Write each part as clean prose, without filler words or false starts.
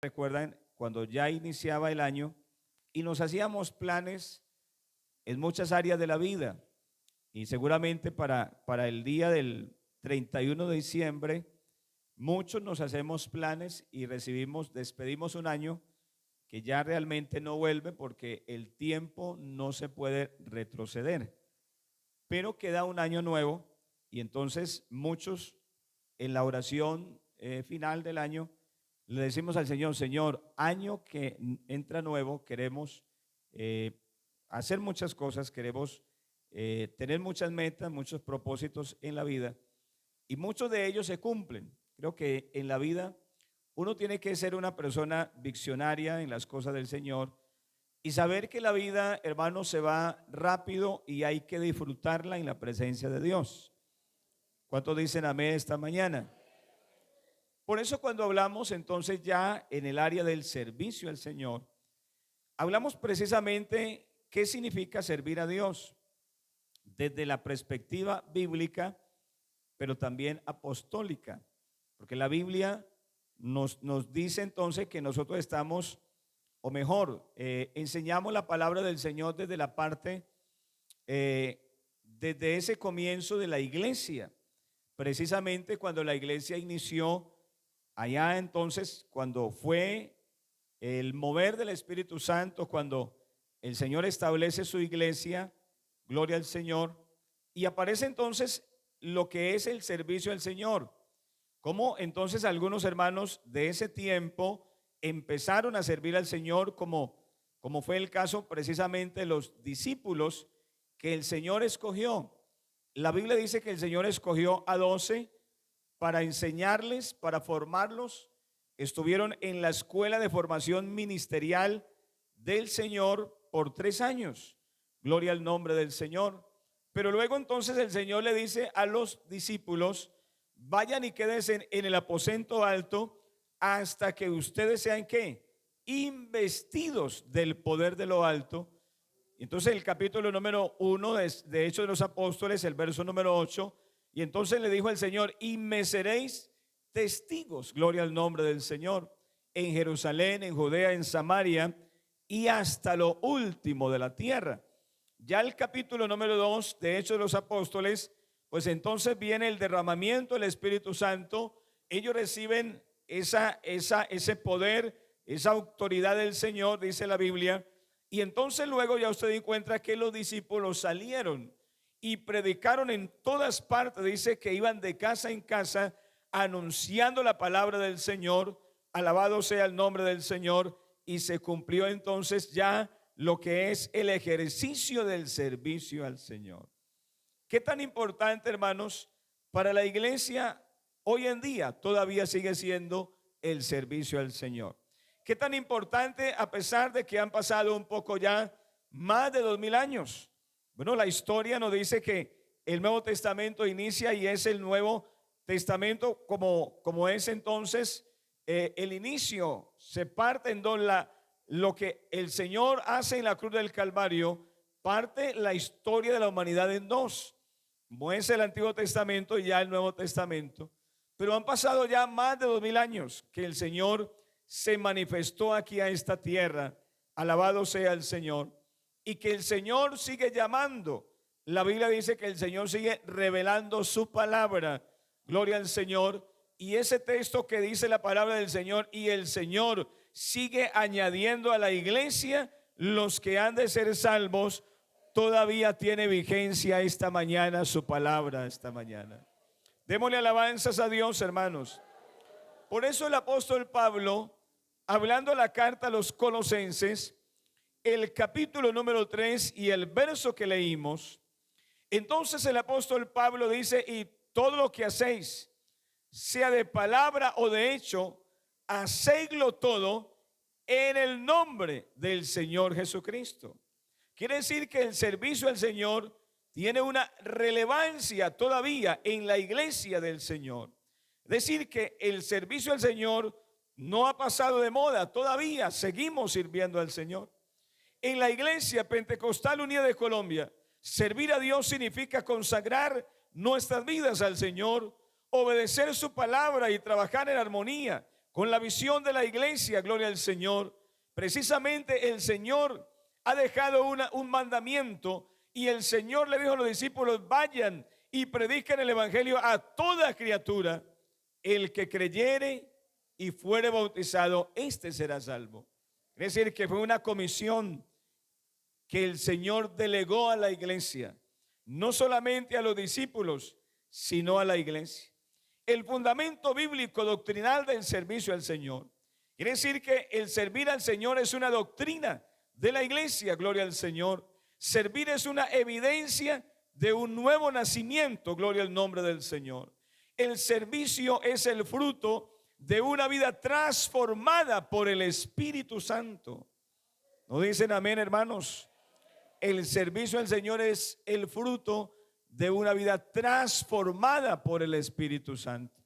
Recuerdan cuando ya iniciaba el año y nos hacíamos planes en muchas áreas de la vida y seguramente para el día del 31 de diciembre muchos nos hacemos planes y despedimos un año que ya realmente no vuelve porque el tiempo no se puede retroceder, pero queda un año nuevo y entonces muchos en la oración final del año le decimos al Señor: Señor, año que entra nuevo, queremos eh, hacer muchas cosas, queremos tener muchas metas, muchos propósitos en la vida y muchos de ellos se cumplen. Creo que en la vida uno tiene que ser una persona visionaria en las cosas del Señor y saber que la vida, hermano, se va rápido y hay que disfrutarla en la presencia de Dios. ¿Cuántos dicen amén esta mañana? Por eso cuando hablamos entonces ya en el área del servicio al Señor, hablamos precisamente qué significa servir a Dios desde la perspectiva bíblica, pero también apostólica, porque la Biblia nos dice entonces que nosotros estamos, o mejor, enseñamos la palabra del Señor desde la parte, desde ese comienzo de la iglesia, precisamente cuando la iglesia inició. Allá entonces, cuando fue el mover del Espíritu Santo, cuando el Señor establece su iglesia, gloria al Señor, y aparece entonces lo que es el servicio al Señor. Como entonces algunos hermanos de ese tiempo empezaron a servir al Señor, como fue el caso precisamente de los discípulos que el Señor escogió. La Biblia dice que el Señor escogió a 12 para enseñarles, para formarlos. Estuvieron en la escuela de formación ministerial del Señor por 3 años. Gloria al nombre del Señor. Pero luego entonces el Señor le dice a los discípulos: vayan y quédense en el aposento alto hasta que ustedes sean ¿qué? Investidos del poder de lo alto. Entonces el capítulo número 1 de Hechos de los Apóstoles, el verso número 8. Y entonces le dijo el Señor: y me seréis testigos, gloria al nombre del Señor, en Jerusalén, en Judea, en Samaria y hasta lo último de la tierra. Ya el capítulo número 2 de Hechos de los Apóstoles, pues entonces viene el derramamiento del Espíritu Santo. Ellos reciben ese poder, esa autoridad del Señor, dice la Biblia. Y entonces luego ya usted encuentra que los discípulos salieron y predicaron en todas partes. Dice que iban de casa en casa anunciando la palabra del Señor. Alabado sea el nombre del Señor. Y se cumplió entonces ya lo que es el ejercicio del servicio al Señor. ¿Qué tan importante, hermanos, para la iglesia hoy en día todavía sigue siendo el servicio al Señor? ¿Qué tan importante a pesar de que han pasado un poco ya más de 2000 años? Bueno, la historia nos dice que el Nuevo Testamento inicia y es el Nuevo Testamento como es entonces el inicio. Se parte en dos, lo que el Señor hace en la cruz del Calvario, parte la historia de la humanidad en dos, como es el Antiguo Testamento y ya el Nuevo Testamento. Pero han pasado ya más de 2000 años que el Señor se manifestó aquí a esta tierra. Alabado sea el Señor. Y que el Señor sigue llamando. La Biblia dice que el Señor sigue revelando su palabra. Gloria al Señor. Y ese texto que dice la palabra del Señor: y el Señor sigue añadiendo a la iglesia los que han de ser salvos, todavía tiene vigencia esta mañana su palabra, esta mañana. Démosle alabanzas a Dios, hermanos. Por eso el apóstol Pablo, hablando la carta a los Colosenses, el capítulo número 3 y el verso que leímos, entonces el apóstol Pablo dice: y todo lo que hacéis, sea de palabra o de hecho, hacedlo todo en el nombre del Señor Jesucristo. Quiere decir que el servicio al Señor tiene una relevancia todavía en la iglesia del Señor. Es decir, que el servicio al Señor no ha pasado de moda, todavía seguimos sirviendo al Señor. En la Iglesia Pentecostal Unida de Colombia, servir a Dios significa consagrar nuestras vidas al Señor, obedecer su palabra y trabajar en armonía con la visión de la iglesia, gloria al Señor, precisamente el Señor ha dejado un mandamiento y el Señor le dijo a los discípulos: vayan y prediquen el evangelio a toda criatura. El que creyere y fuere bautizado, este será salvo. Es decir, que fue una comisión que el Señor delegó a la iglesia, no solamente a los discípulos, sino a la iglesia. El fundamento bíblico doctrinal del servicio al Señor. Quiere decir que el servir al Señor es una doctrina de la iglesia, gloria al Señor. Servir es una evidencia de un nuevo nacimiento, gloria al nombre del Señor. El servicio es el fruto de una vida transformada por el Espíritu Santo. ¿No dicen amén, hermanos? El servicio al Señor es el fruto de una vida transformada por el Espíritu Santo.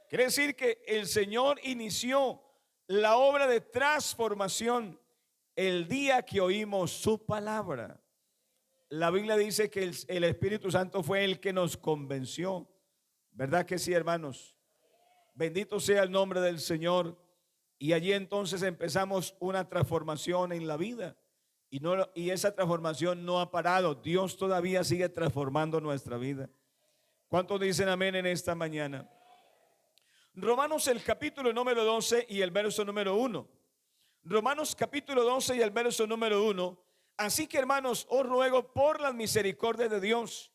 Quiere decir que el Señor inició la obra de transformación el día que oímos su palabra. La Biblia dice que el Espíritu Santo fue el que nos convenció. ¿Verdad que sí, hermanos? Bendito sea el nombre del Señor. Y allí entonces empezamos una transformación en la vida. Y esa transformación no ha parado. Dios todavía sigue transformando nuestra vida. ¿Cuántos dicen amén en esta mañana? Romanos, el capítulo número 12 y el verso número 1. Romanos capítulo 12 y el verso número 1. Así que, hermanos, os ruego por las misericordias de Dios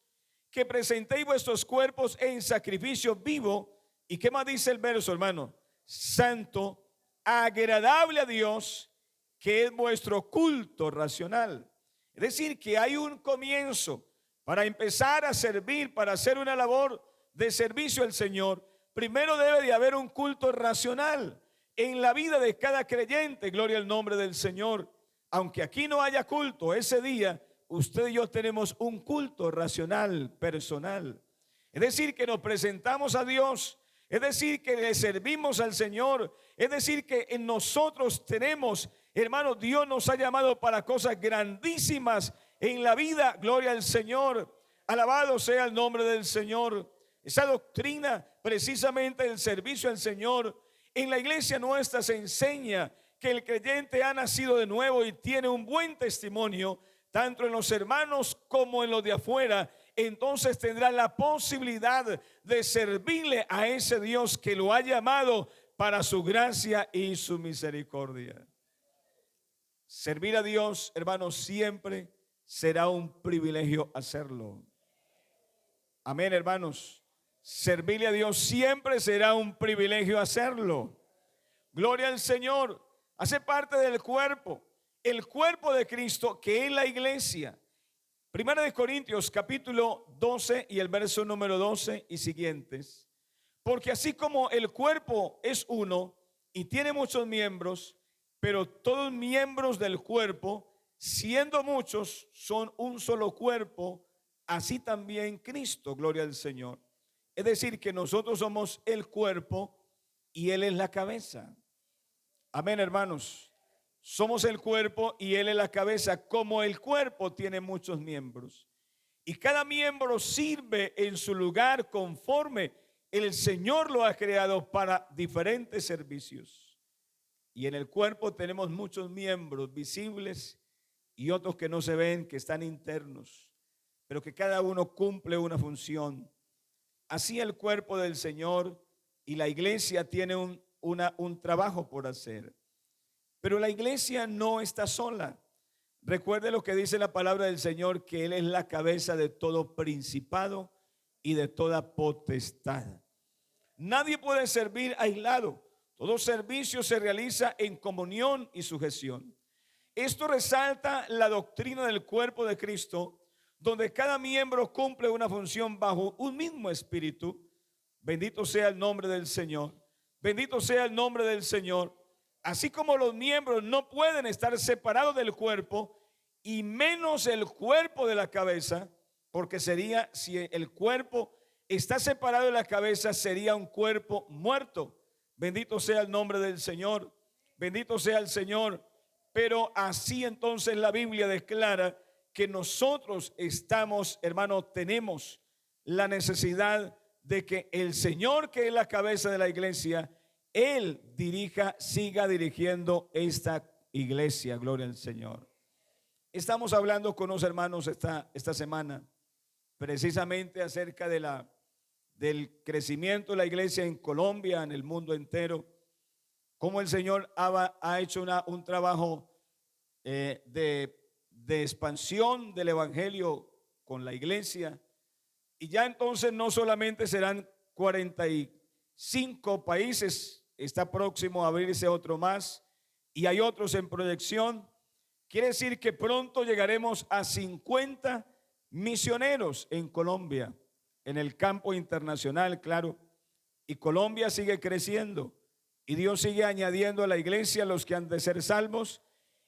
que presentéis vuestros cuerpos en sacrificio vivo. ¿Y qué más dice el verso, hermano? Santo, agradable a Dios, que es vuestro culto racional. Es decir, que hay un comienzo para empezar a servir, para hacer una labor de servicio al Señor. Primero debe de haber un culto racional en la vida de cada creyente, gloria al nombre del Señor. Aunque aquí no haya culto, ese día usted y yo tenemos un culto racional, personal. Es decir, que nos presentamos a Dios, es decir, que le servimos al Señor, es decir, que en nosotros tenemos, hermanos, Dios nos ha llamado para cosas grandísimas en la vida, gloria al Señor. Alabado sea el nombre del Señor. Esa doctrina precisamente del servicio al Señor, en la iglesia nuestra se enseña que el creyente ha nacido de nuevo y tiene un buen testimonio, tanto en los hermanos como en los de afuera. Entonces tendrá la posibilidad de servirle a ese Dios que lo ha llamado para su gracia y su misericordia. Servir a Dios, hermanos, siempre será un privilegio hacerlo. Amén, hermanos. Servirle a Dios siempre será un privilegio hacerlo. Gloria al Señor. Hace parte del cuerpo, el cuerpo de Cristo, que es la iglesia. Primera de Corintios capítulo 12 y el verso número 12 y siguientes. Porque así como el cuerpo es uno y tiene muchos miembros, pero todos miembros del cuerpo, siendo muchos, son un solo cuerpo, así también Cristo, gloria al Señor. Es decir, que nosotros somos el cuerpo y Él es la cabeza. Amén, hermanos. Somos el cuerpo y Él es la cabeza. Como el cuerpo tiene muchos miembros y cada miembro sirve en su lugar conforme el Señor lo ha creado para diferentes servicios. Y en el cuerpo tenemos muchos miembros visibles y otros que no se ven, que están internos, pero que cada uno cumple una función. Así el cuerpo del Señor y la iglesia tiene un trabajo por hacer. Pero la iglesia no está sola. Recuerde lo que dice la palabra del Señor, que Él es la cabeza de todo principado y de toda potestad. Nadie puede servir aislado. Todo servicio se realiza en comunión y sujeción. Esto resalta la doctrina del cuerpo de Cristo, donde cada miembro cumple una función bajo un mismo espíritu. Bendito sea el nombre del Señor. Bendito sea el nombre del Señor. Así como los miembros no pueden estar separados del cuerpo, y menos el cuerpo de la cabeza, porque sería, si el cuerpo está separado de la cabeza, sería un cuerpo muerto. Bendito sea el nombre del Señor. Bendito sea el Señor. Pero así entonces la Biblia declara que nosotros estamos, hermanos, tenemos la necesidad de que el Señor, que es la cabeza de la iglesia, Él siga dirigiendo esta iglesia. Gloria al Señor. Estamos hablando con los hermanos esta semana precisamente acerca del crecimiento de la iglesia en Colombia, en el mundo entero. Cómo el Señor ha hecho un trabajo de expansión del evangelio con la iglesia. Y ya entonces no solamente serán 45 países, está próximo a abrirse otro más y hay otros en proyección. Quiere decir que pronto llegaremos a 50 misioneros en Colombia, en el campo internacional, claro. Y Colombia sigue creciendo y Dios sigue añadiendo a la iglesia los que han de ser salvos.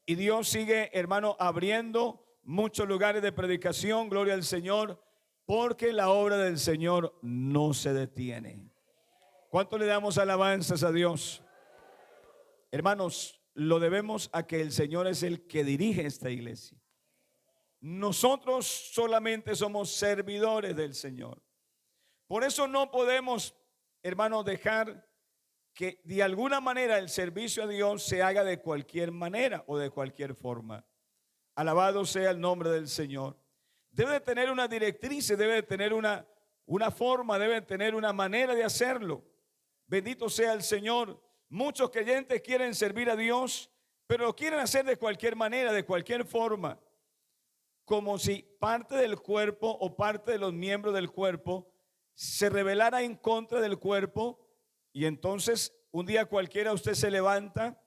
Y Dios sigue, hermano, abriendo muchos lugares de predicación. Gloria al Señor, porque la obra del Señor no se detiene. ¿Cuánto le damos alabanzas a Dios? Hermanos, lo debemos a que el Señor es el que dirige esta iglesia. Nosotros solamente somos servidores del Señor. Por eso no podemos, hermano, dejar que de alguna manera el servicio a Dios se haga de cualquier manera o de cualquier forma. Alabado sea el nombre del Señor. Debe de tener una directriz, debe de tener una forma, debe de tener una manera de hacerlo. Bendito sea el Señor. Muchos creyentes quieren servir a Dios, pero lo quieren hacer de cualquier manera, de cualquier forma, como si parte del cuerpo o parte de los miembros del cuerpo se rebelara en contra del cuerpo. Y entonces un día cualquiera usted se levanta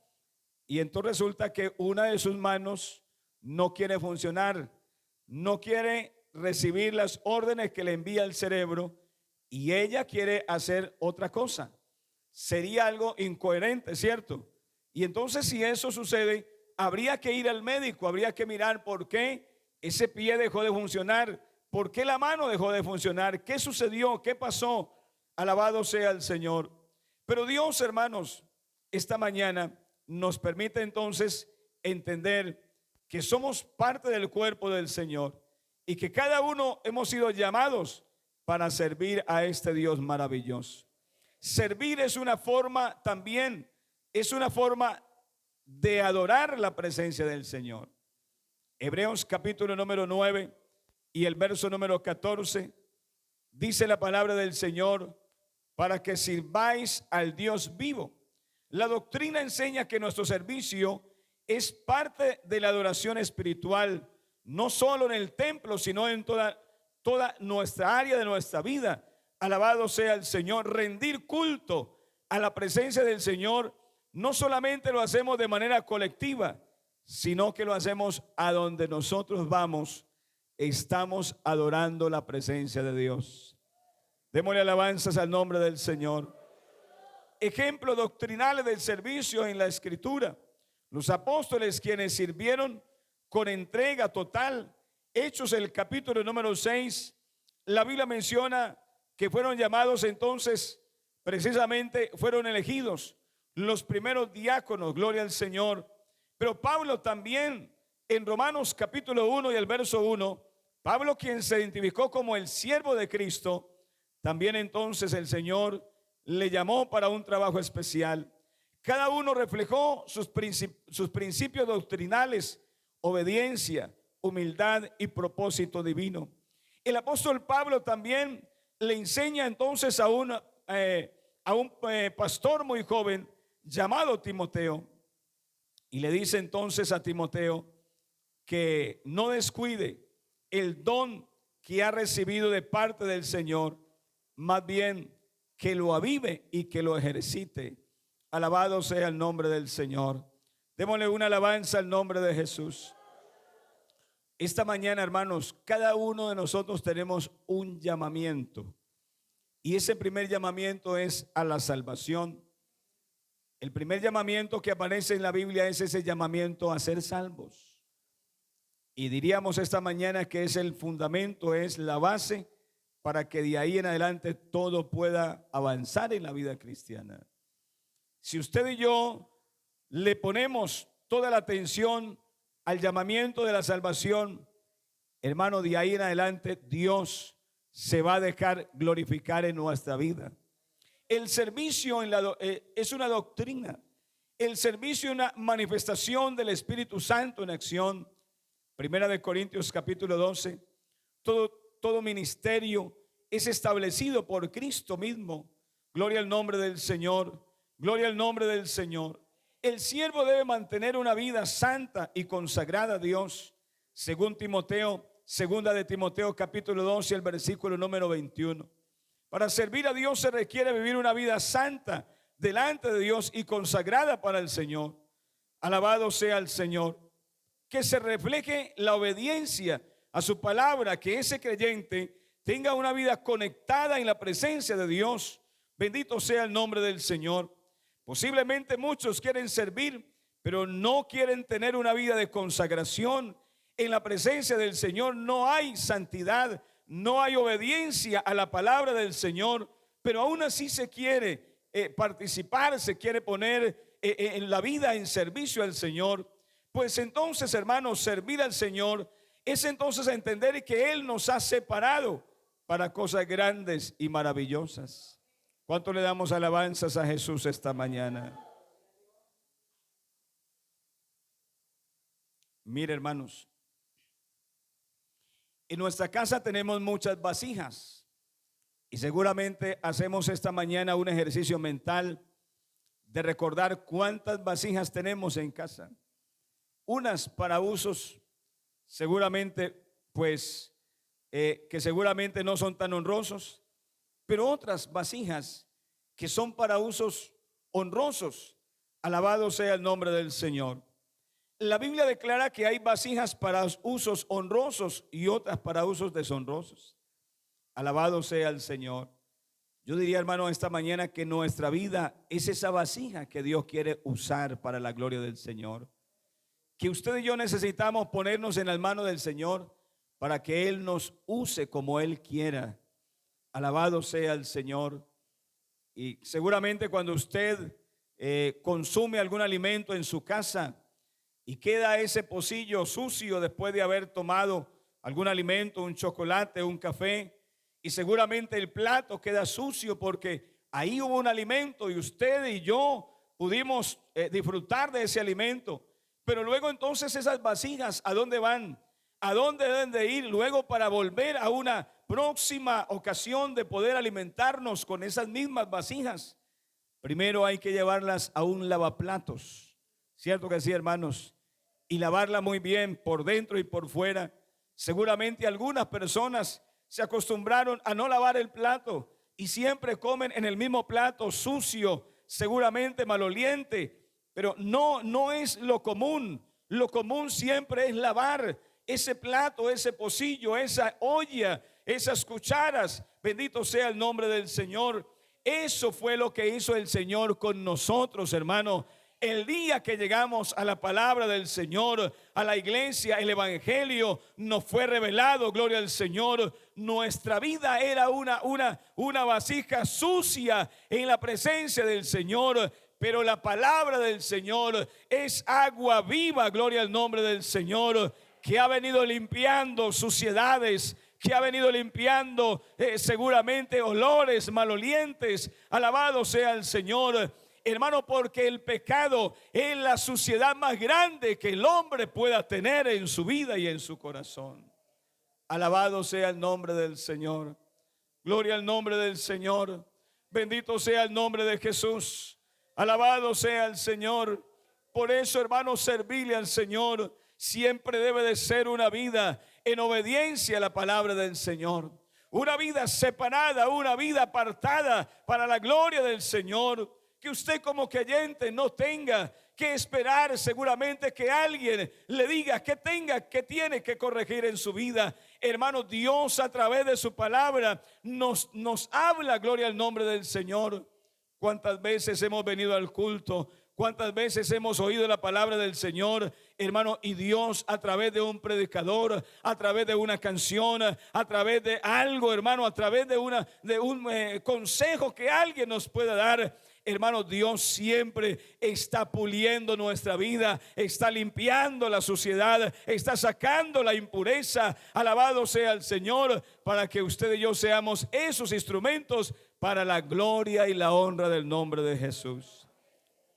y entonces resulta que una de sus manos no quiere funcionar, no quiere recibir las órdenes que le envía el cerebro y ella quiere hacer otra cosa. Sería algo incoherente, ¿cierto? Y entonces si eso sucede, habría que ir al médico, habría que mirar por qué ese pie dejó de funcionar, por qué la mano dejó de funcionar, qué sucedió, qué pasó. Alabado sea el Señor. Pero Dios, hermanos, esta mañana nos permite entonces entender que somos parte del cuerpo del Señor y que cada uno hemos sido llamados para servir a este Dios maravilloso. Servir es una forma también, es una forma de adorar la presencia del Señor. Hebreos capítulo número 9 y el verso número 14 dice la palabra del Señor: para que sirváis al Dios vivo. La doctrina enseña que nuestro servicio es parte de la adoración espiritual, no solo en el templo, sino en toda nuestra área de nuestra vida. Alabado sea el Señor. Rendir culto a la presencia del Señor no solamente lo hacemos de manera colectiva, sino que lo hacemos a donde nosotros vamos. Estamos adorando la presencia de Dios. Démosle alabanzas al nombre del Señor. Ejemplos doctrinales del servicio en la Escritura: los apóstoles, quienes sirvieron con entrega total. Hechos, el capítulo número 6, la Biblia menciona que fueron llamados entonces, precisamente fueron elegidos los primeros diáconos. Gloria al Señor. Pero Pablo también, en Romanos capítulo 1 y el verso 1, Pablo, quien se identificó como el siervo de Cristo, también entonces el Señor le llamó para un trabajo especial. Cada uno reflejó sus principios doctrinales: obediencia, humildad y propósito divino. El apóstol Pablo también le enseña entonces a un pastor muy joven llamado Timoteo, y le dice entonces a Timoteo que no descuide el don que ha recibido de parte del Señor, más bien que lo avive y que lo ejercite. Alabado sea el nombre del Señor. Démosle una alabanza al nombre de Jesús. Esta mañana, hermanos, cada uno de nosotros tenemos un llamamiento, y ese primer llamamiento es a la salvación. El primer llamamiento que aparece en la Biblia es ese llamamiento a ser salvos, y diríamos esta mañana que es el fundamento, es la base para que de ahí en adelante todo pueda avanzar en la vida cristiana. Si usted y yo le ponemos toda la atención al llamamiento de la salvación, hermano, de ahí en adelante Dios se va a dejar glorificar en nuestra vida. El servicio es una doctrina. El servicio es una manifestación del Espíritu Santo en acción. Primera de Corintios capítulo 12. Todo ministerio es establecido por Cristo mismo. Gloria al nombre del Señor. Gloria al nombre del Señor. El siervo debe mantener una vida santa y consagrada a Dios, según Timoteo, segunda de Timoteo capítulo 12, el versículo número 21. Para servir a Dios se requiere vivir una vida santa delante de Dios y consagrada para el Señor. Alabado sea el Señor. Que se refleje la obediencia a su palabra, que ese creyente tenga una vida conectada en la presencia de Dios. Bendito sea el nombre del Señor. Posiblemente muchos quieren servir, pero no quieren tener una vida de consagración. En la presencia del Señor no hay santidad, no hay obediencia a la palabra del Señor, pero aún así se quiere participar, se quiere poner en la vida en servicio al Señor. Pues entonces, hermanos, servir al Señor es entonces entender que Él nos ha separado para cosas grandes y maravillosas. ¿Cuánto le damos alabanzas a Jesús esta mañana? Mire, hermanos, en nuestra casa tenemos muchas vasijas y seguramente hacemos esta mañana un ejercicio mental de recordar cuántas vasijas tenemos en casa. Unas para usos seguramente, pues, que seguramente no son tan honrosos, pero otras vasijas que son para usos honrosos. Alabado sea el nombre del Señor. La Biblia declara que hay vasijas para usos honrosos y otras para usos deshonrosos. Alabado sea el Señor. Yo diría, hermano, esta mañana que nuestra vida es esa vasija que Dios quiere usar para la gloria del Señor. Que usted y yo necesitamos ponernos en las manos del Señor para que Él nos use como Él quiera. Alabado sea el Señor. Y seguramente cuando usted consume algún alimento en su casa y queda ese pocillo sucio después de haber tomado algún alimento, un chocolate, un café, y seguramente el plato queda sucio porque ahí hubo un alimento y usted y yo pudimos disfrutar de ese alimento. Pero luego entonces esas vasijas, ¿a dónde van? ¿A dónde deben de ir luego para volver a una próxima ocasión de poder alimentarnos con esas mismas vasijas? Primero hay que llevarlas a un lavaplatos, ¿cierto que sí, hermanos? Y lavarla muy bien por dentro y por fuera. Seguramente algunas personas se acostumbraron a no lavar el plato y siempre comen en el mismo plato sucio, seguramente maloliente. Pero no es lo común. Lo común siempre es lavar ese plato, ese pocillo, esa olla, esas cucharas. Bendito sea el nombre del Señor. Eso fue lo que hizo el Señor con nosotros, hermano. El día que llegamos a la palabra del Señor, a la iglesia, el evangelio nos fue revelado, gloria al Señor. Nuestra vida era una vasija sucia en la presencia del Señor. Pero la palabra del Señor es agua viva, gloria al nombre del Señor, que ha venido limpiando suciedades, que ha venido limpiando seguramente olores malolientes. Alabado sea el Señor, hermano, porque el pecado es la suciedad más grande que el hombre pueda tener en su vida y en su corazón. Alabado sea el nombre del Señor. Gloria al nombre del Señor. Bendito sea el nombre de Jesús. Alabado sea el Señor. Por eso, hermanos, servirle al Señor siempre debe de ser una vida en obediencia a la palabra del Señor. Una vida separada, una vida apartada para la gloria del Señor. Que usted como creyente no tenga que esperar seguramente que alguien le diga que tiene que corregir en su vida. Hermano, Dios a través de su palabra nos habla, gloria al nombre del Señor. ¿Cuántas veces hemos venido al culto? ¿Cuántas veces hemos oído la palabra del Señor, hermano? Y Dios a través de un predicador, a través de una canción, a través de algo, hermano, a través de un consejo que alguien nos pueda dar. Hermano, Dios siempre está puliendo nuestra vida, está limpiando la suciedad, está sacando la impureza. Alabado sea el Señor, para que usted y yo seamos esos instrumentos para la gloria y la honra del nombre de Jesús.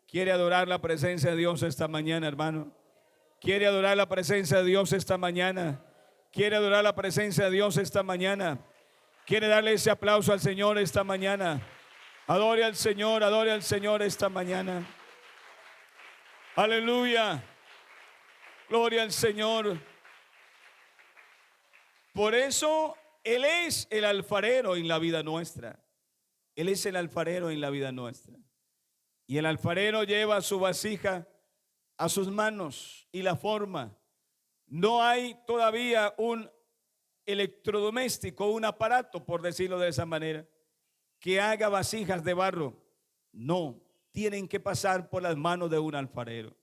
¿Quiere adorar la presencia de Dios esta mañana, hermano? ¿Quiere adorar la presencia de Dios esta mañana? ¿Quiere adorar la presencia de Dios esta mañana? ¿Quiere darle ese aplauso al Señor esta mañana? Adore al Señor esta mañana. Aleluya. Gloria al Señor. Por eso Él es el alfarero en la vida nuestra. Él es el alfarero en la vida nuestra. Y el alfarero lleva su vasija a sus manos y la forma. No hay todavía un electrodoméstico, un aparato, por decirlo de esa manera, que haga vasijas de barro. No, tienen que pasar por las manos de un alfarero.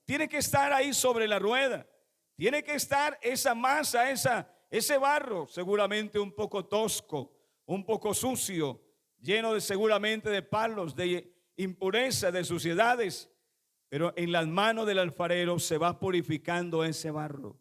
Tiene que estar ahí sobre la rueda. Tiene que estar esa masa, ese barro, seguramente un poco tosco, un poco sucio, lleno de seguramente de palos, de impureza, de suciedades. Pero en las manos del alfarero se va purificando ese barro.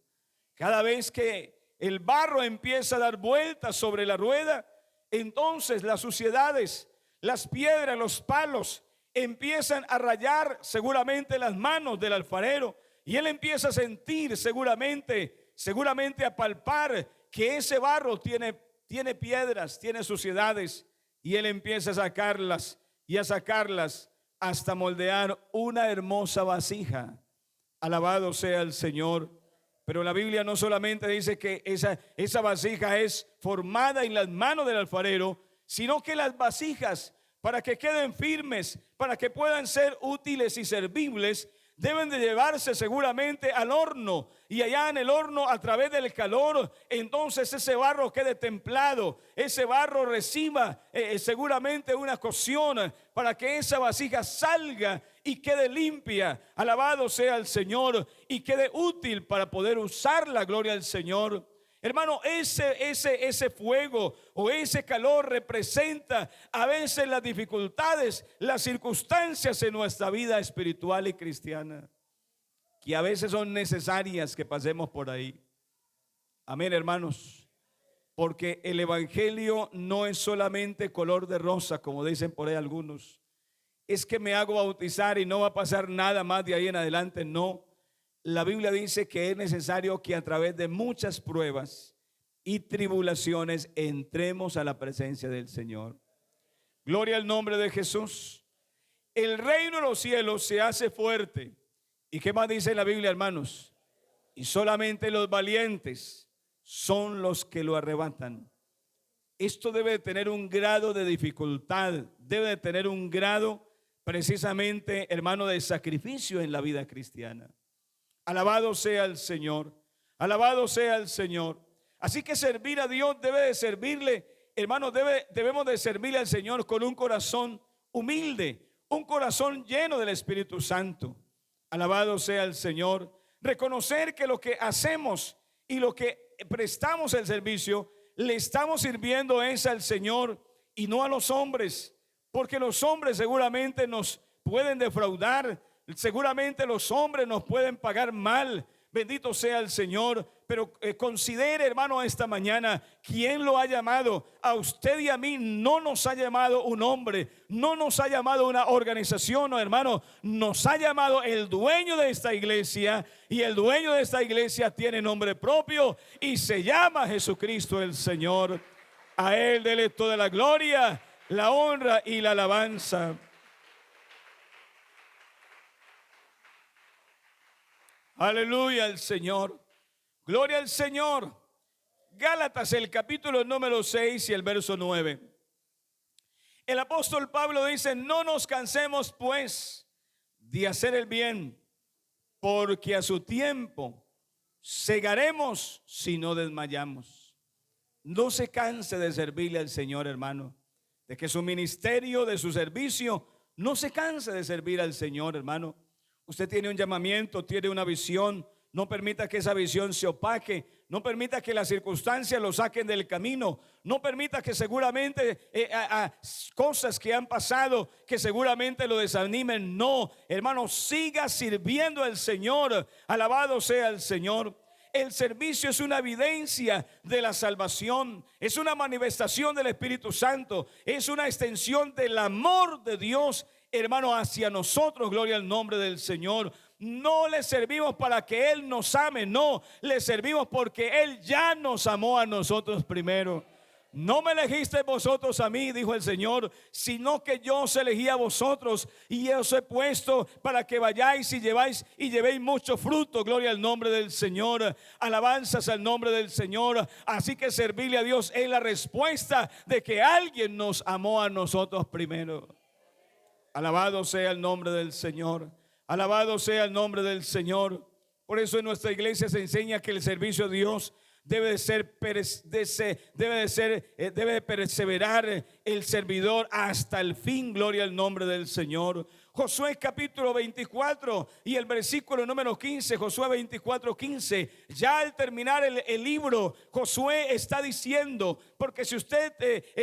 Cada vez que el barro empieza a dar vueltas sobre la rueda, entonces las suciedades, las piedras, los palos empiezan a rayar seguramente las manos del alfarero, y él empieza a sentir seguramente a palpar que ese barro tiene piedras, tiene suciedades, y él empieza a sacarlas y a sacarlas hasta moldear una hermosa vasija. Alabado sea el Señor. Pero la Biblia no solamente dice que esa vasija es formada en las manos del alfarero, sino que las vasijas, para que queden firmes, para que puedan ser útiles y servibles, deben de llevarse seguramente al horno, y allá en el horno, a través del calor, entonces ese barro quede templado, ese barro reciba seguramente una cocción para que esa vasija salga y quede limpia. Alabado sea el Señor, y quede útil para poder usar la gloria al Señor. Hermano, ese fuego o ese calor representa a veces las dificultades, las circunstancias en nuestra vida espiritual y cristiana, que a veces son necesarias que pasemos por ahí. Amén, hermanos. Porque el evangelio no es solamente color de rosa, como dicen por ahí algunos. Es que me hago bautizar y no va a pasar nada más de ahí en adelante. No. La Biblia dice que es necesario que a través de muchas pruebas y tribulaciones entremos a la presencia del Señor. Gloria al nombre de Jesús. El reino de los cielos se hace fuerte. ¿Y qué más dice la Biblia, hermanos? Y solamente los valientes son los que lo arrebatan. Esto debe de tener un grado de dificultad, debe de tener un grado precisamente, hermano, de sacrificio en la vida cristiana. Alabado sea el Señor, alabado sea el Señor. Así que servir a Dios debe de servirle, hermanos, debemos de servirle al Señor con un corazón humilde, un corazón lleno del Espíritu Santo. Alabado sea el Señor. Reconocer que lo que hacemos y lo que prestamos el servicio, le estamos sirviendo es al Señor y no a los hombres, porque los hombres seguramente nos pueden defraudar. Seguramente los hombres nos pueden pagar mal. Bendito sea el Señor. Pero considere, hermano, esta mañana quién lo ha llamado. A usted y a mí no nos ha llamado un hombre, no nos ha llamado una organización, no, hermano. Nos ha llamado el dueño de esta iglesia, y el dueño de esta iglesia tiene nombre propio y se llama Jesucristo el Señor. A Él dele toda la gloria, la honra y la alabanza. Aleluya al Señor. Gloria al Señor. Gálatas, el capítulo número 6 y el verso 9. El apóstol Pablo dice: no nos cansemos pues de hacer el bien, porque a su tiempo segaremos si no desmayamos. No se canse de servirle al Señor, hermano. De que su ministerio, de su servicio, no se canse de servir al Señor, hermano. Usted tiene un llamamiento, tiene una visión. No permita que esa visión se opaque. No permita que las circunstancias lo saquen del camino. No permita que seguramente cosas que han pasado, que seguramente lo desanimen. No, hermano, siga sirviendo al Señor. Alabado sea el Señor. el servicio es una evidencia de la salvación, es una manifestación del Espíritu Santo, es una extensión del amor de Dios, hermano, hacia nosotros. Gloria al nombre del Señor. No le servimos para que Él nos ame, no, le servimos porque Él ya nos amó a nosotros primero. No me elegisteis vosotros a mí, dijo el Señor, sino que yo os elegí a vosotros y os he puesto para que vayáis y llevéis mucho fruto. Gloria al nombre del Señor, alabanzas al nombre del Señor. Así que servirle a Dios es la respuesta de que alguien nos amó a nosotros primero. Alabado sea el nombre del Señor, alabado sea el nombre del Señor. Por eso en nuestra iglesia se enseña que el servicio a Dios debe de perseverar el servidor hasta el fin. Gloria al nombre del Señor. Josué capítulo 24 y el versículo número 15, Josué 24:15. Ya al terminar el libro, Josué está diciendo, porque si usted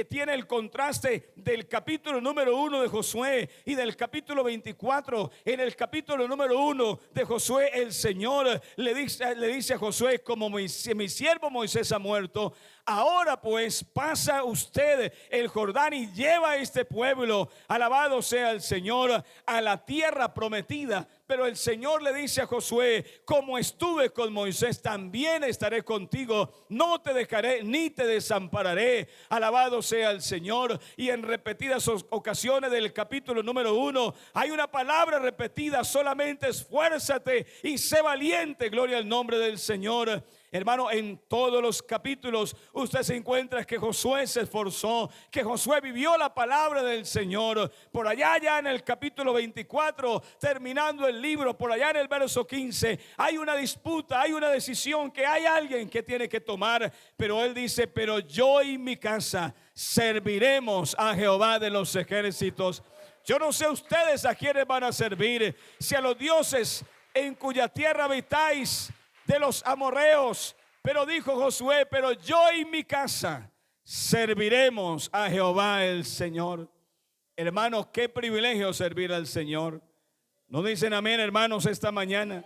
tiene el contraste del capítulo número 1 de Josué y del capítulo 24, en el capítulo número 1 de Josué, el Señor le dice a Josué: como mi siervo Moisés ha muerto, ahora pues pasa usted el Jordán y lleva a este pueblo, alabado sea el Señor, a la tierra prometida. Pero el Señor le dice a Josué: como estuve con Moisés, también estaré contigo, no te dejaré ni te desampararé. Alabado sea el Señor. Y en repetidas ocasiones del capítulo número 1 hay una palabra repetida: solamente esfuérzate y sé valiente. Gloria al nombre del Señor. Hermano, en todos los capítulos usted se encuentra que Josué se esforzó, que Josué vivió la palabra del Señor. Por allá ya en el capítulo 24, terminando el libro, por allá en el verso 15, hay una disputa, hay una decisión que hay alguien que tiene que tomar. Pero él dice: pero yo y mi casa serviremos a Jehová de los ejércitos. Yo no sé ustedes a quiénes van a servir, si a los dioses en cuya tierra habitáis, de los amorreos. Pero dijo Josué: pero yo y mi casa serviremos a Jehová el Señor. Hermanos, qué privilegio servir al Señor. ¿No dicen amén, hermanos, esta mañana?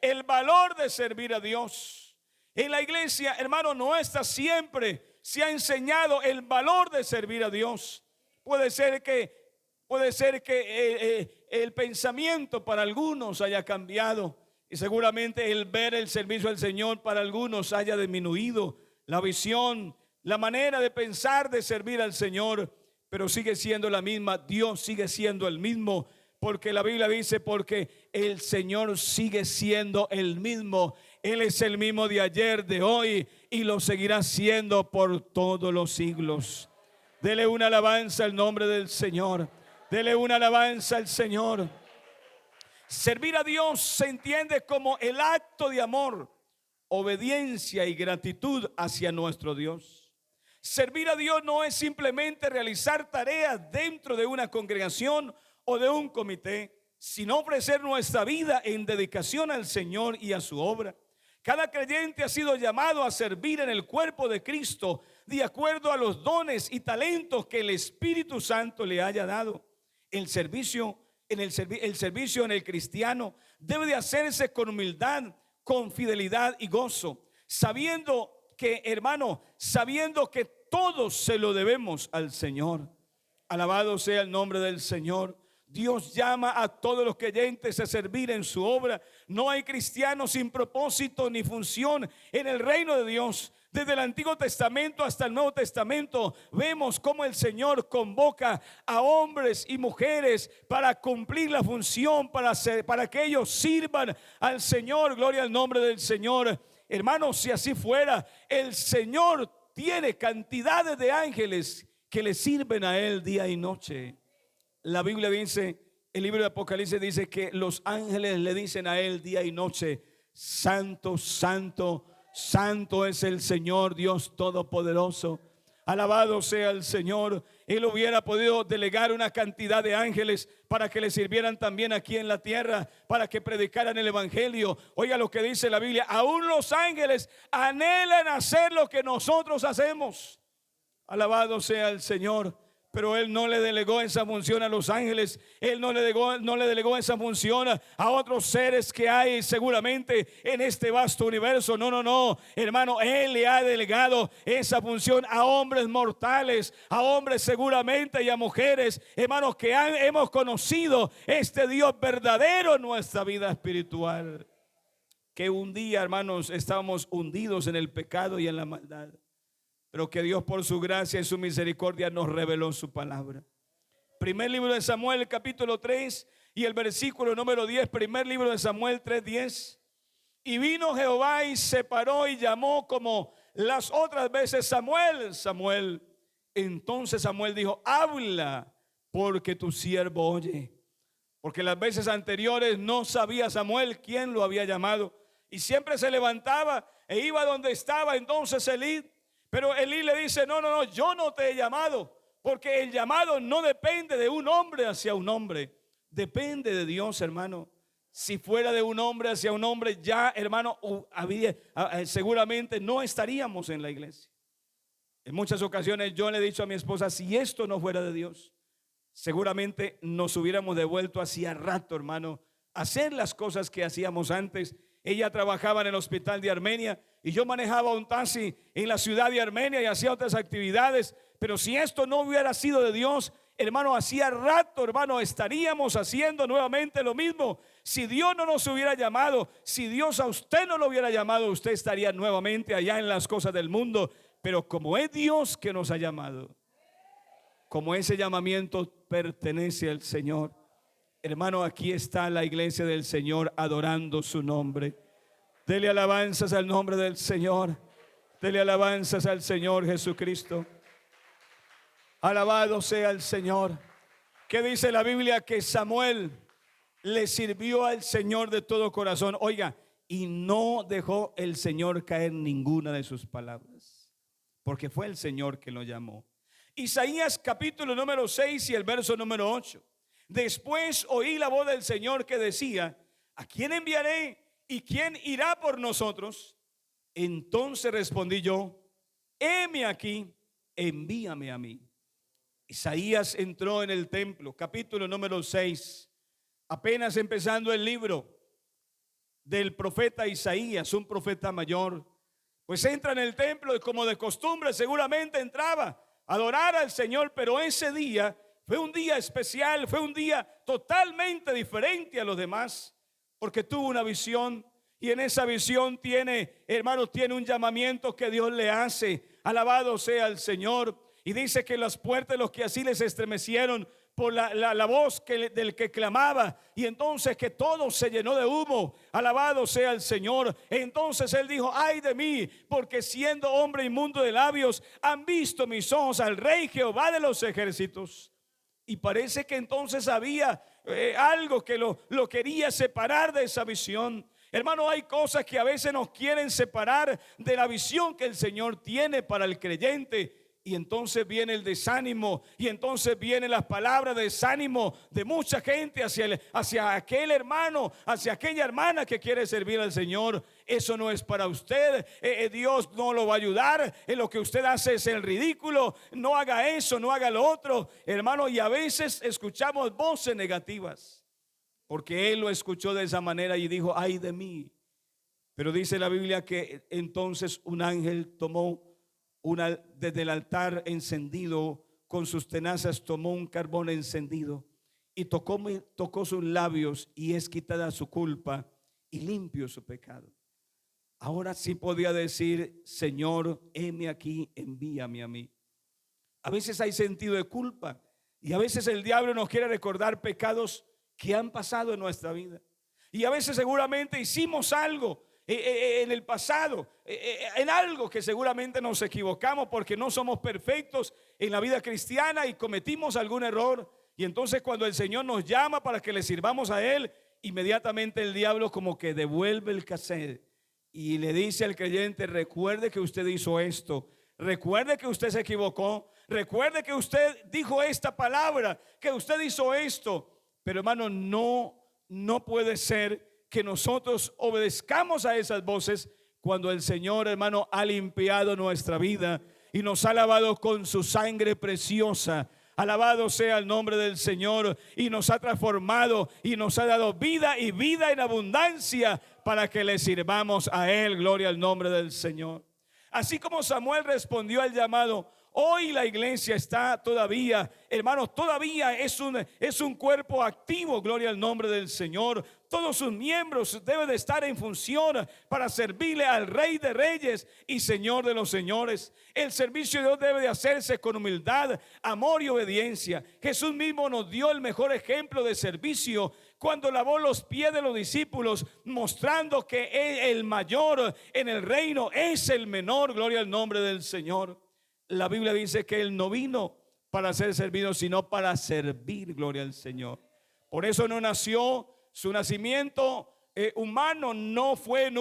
El valor de servir a Dios. En la iglesia, hermano, nuestra siempre se ha enseñado el valor de servir a Dios. Puede ser que el pensamiento para algunos haya cambiado, y seguramente el ver el servicio al Señor para algunos haya disminuido la visión, la manera de pensar de servir al Señor. Pero sigue siendo la misma. Dios sigue siendo el mismo, porque la Biblia dice: porque el Señor sigue siendo el mismo. Él es el mismo de ayer, de hoy, y lo seguirá siendo por todos los siglos. Dele una alabanza al nombre del Señor. Dele una alabanza al Señor. Servir a Dios se entiende como el acto de amor, obediencia y gratitud hacia nuestro Dios. Servir a Dios no es simplemente realizar tareas dentro de una congregación o de un comité, sino ofrecer nuestra vida en dedicación al Señor y a su obra. Cada creyente ha sido llamado a servir en el cuerpo de Cristo de acuerdo a los dones y talentos que el Espíritu Santo le haya dado. El servicio en el cristiano debe de hacerse con humildad, con fidelidad y gozo, sabiendo que todos se lo debemos al Señor. Alabado sea el nombre del Señor. Dios llama a todos los creyentes a servir en su obra. No hay cristiano sin propósito ni función en el reino de Dios. Desde el Antiguo Testamento hasta el Nuevo Testamento vemos cómo el Señor convoca a hombres y mujeres para cumplir la función, para que ellos sirvan al Señor. Gloria al nombre del Señor. Hermanos, si así fuera, el Señor tiene cantidades de ángeles que le sirven a Él día y noche. La Biblia dice, el libro de Apocalipsis dice que los ángeles le dicen a Él día y noche: santo, santo, santo es el Señor Dios Todopoderoso. Alabado sea el Señor. Él hubiera podido delegar una cantidad de ángeles para que le sirvieran también aquí en la tierra, para que predicaran el evangelio. Oiga lo que dice la Biblia: aún los ángeles anhelan hacer lo que nosotros hacemos. Alabado sea el Señor. pero Él no le delegó esa función a los ángeles. Él no le delegó esa función a otros seres que hay seguramente en este vasto universo. No, no, no, hermano, Él le ha delegado esa función a hombres mortales, a hombres seguramente y a mujeres, hermanos, que hemos conocido este Dios verdadero en nuestra vida espiritual. Que un día, hermanos, estábamos hundidos en el pecado y en la maldad, pero que Dios por su gracia y su misericordia nos reveló su palabra. Primer libro de Samuel, capítulo 3 y el versículo número 10. Primer libro de Samuel 3:10. Y vino Jehová y se paró y llamó como las otras veces: Samuel, Samuel. Entonces Samuel dijo: habla, porque tu siervo oye. Porque las veces anteriores no sabía Samuel quién lo había llamado, y siempre se levantaba e iba donde estaba entonces Elí. Pero Elí le dice: no, no, no, yo no te he llamado, porque el llamado no depende de un hombre hacia un hombre, depende de Dios, hermano. Si fuera de un hombre hacia un hombre, ya, hermano, seguramente no estaríamos en la iglesia. En muchas ocasiones yo le he dicho a mi esposa: si esto no fuera de Dios, seguramente nos hubiéramos devuelto hacía rato, hermano, a hacer las cosas que hacíamos antes. Ella trabajaba en el hospital de Armenia y yo manejaba un taxi en la ciudad de Armenia y hacía otras actividades. Pero si esto no hubiera sido de Dios, hermano, hacía rato, hermano, estaríamos haciendo nuevamente lo mismo. Si Dios no nos hubiera llamado, si Dios a usted no lo hubiera llamado, usted estaría nuevamente allá en las cosas del mundo. Pero como es Dios que nos ha llamado, como ese llamamiento pertenece al Señor, hermano, aquí está la iglesia del Señor adorando su nombre. Dele alabanzas al nombre del Señor. Dele alabanzas al Señor Jesucristo. Alabado sea el Señor. ¿Qué dice la Biblia? Que Samuel le sirvió al Señor de todo corazón. Oiga, y no dejó el Señor caer ninguna de sus palabras, porque fue el Señor que lo llamó. Isaías capítulo número 6 y el verso número 8. Después oí la voz del Señor que decía: ¿a quién enviaré y quién irá por nosotros? Entonces respondí yo: heme aquí, envíame a mí. Isaías entró en el templo, capítulo número 6, apenas empezando el libro del profeta Isaías, un profeta mayor. Pues entra en el templo y como de costumbre seguramente entraba a adorar al Señor, pero ese día fue un día especial, fue un día totalmente diferente a los demás, porque tuvo una visión, y en esa visión tiene, hermanos, tiene un llamamiento que Dios le hace. Alabado sea el Señor. Y dice que las puertas de los que así les estremecieron por la voz del que clamaba, y entonces que todo se llenó de humo. Alabado sea el Señor. Entonces él dijo: ay de mí, porque siendo hombre inmundo de labios han visto mis ojos al Rey Jehová de los ejércitos. Y parece que entonces había algo que lo quería separar de esa visión. Hermano, hay cosas que a veces nos quieren separar de la visión que el Señor tiene para el creyente. Y entonces viene el desánimo, y entonces vienen las palabras de desánimo de mucha gente hacia aquel hermano, hacia aquella hermana que quiere servir al Señor. Eso no es para usted. Dios no lo va a ayudar. Lo que usted hace es el ridículo. No haga eso, no haga lo otro, hermano. Y a veces escuchamos voces negativas, porque él lo escuchó de esa manera y dijo: ay de mí. Pero dice la Biblia que entonces un ángel tomó desde el altar encendido, con sus tenazas tomó un carbón encendido y tocó sus labios, y es quitada su culpa y limpio su pecado. Ahora sí podía decir: Señor, heme aquí, envíame a mí. A veces hay sentido de culpa, y a veces el diablo nos quiere recordar pecados que han pasado en nuestra vida, y a veces seguramente hicimos algo en el pasado, en algo que seguramente nos equivocamos, porque no somos perfectos en la vida cristiana y cometimos algún error. Y entonces cuando el Señor nos llama para que le sirvamos a Él, inmediatamente el diablo como que devuelve el cassette y le dice al creyente: recuerde que usted hizo esto, recuerde que usted se equivocó, recuerde que usted dijo esta palabra, que usted hizo esto. Pero hermano, no puede ser que nosotros obedezcamos a esas voces cuando el Señor, hermano, ha limpiado nuestra vida y nos ha lavado con su sangre preciosa. Alabado sea el nombre del Señor. Y nos ha transformado y nos ha dado vida y vida en abundancia para que le sirvamos a Él. Gloria al nombre del Señor. Así como Samuel respondió al llamado, hoy la iglesia está todavía, hermanos, todavía es un cuerpo activo, gloria al nombre del Señor. Todos sus miembros deben de estar en función para servirle al Rey de Reyes y Señor de los Señores. El servicio de Dios debe de hacerse con humildad, amor y obediencia. Jesús mismo nos dio el mejor ejemplo de servicio cuando lavó los pies de los discípulos, mostrando que el mayor en el reino es el menor, gloria al nombre del Señor. La Biblia dice que Él no vino para ser servido, sino para servir, gloria al Señor. Por eso no nació, su nacimiento humano no fue en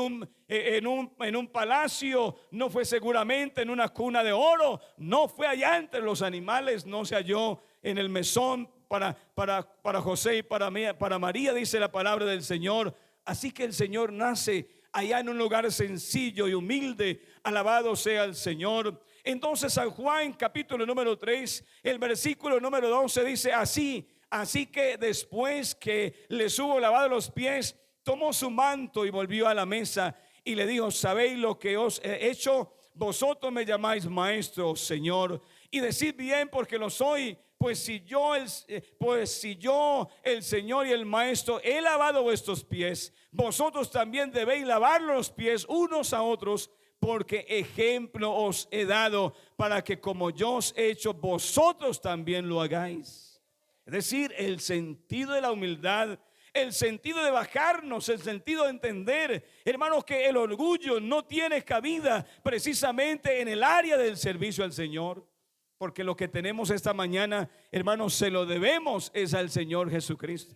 un palacio, no fue seguramente en una cuna de oro, no fue allá entre los animales, no se halló en el mesón para José y para María, dice la palabra del Señor. Así que el Señor nace allá en un lugar sencillo y humilde. Alabado sea el Señor. Entonces San Juan capítulo número 3, el versículo número 12 dice así que después que les hubo lavado los pies, tomó su manto y volvió a la mesa y le dijo: ¿sabéis lo que os he hecho? Vosotros me llamáis maestro, Señor, y decid bien, porque lo soy. Pues si yo el Señor y el Maestro he lavado vuestros pies, vosotros también debéis lavar los pies unos a otros, porque ejemplo os he dado, para que como yo os he hecho, vosotros también lo hagáis. Es decir, el sentido de la humildad, el sentido de bajarnos, el sentido de entender, hermanos, que el orgullo no tiene cabida precisamente en el área del servicio al Señor. Porque lo que tenemos esta mañana, hermanos, se lo debemos es al Señor Jesucristo.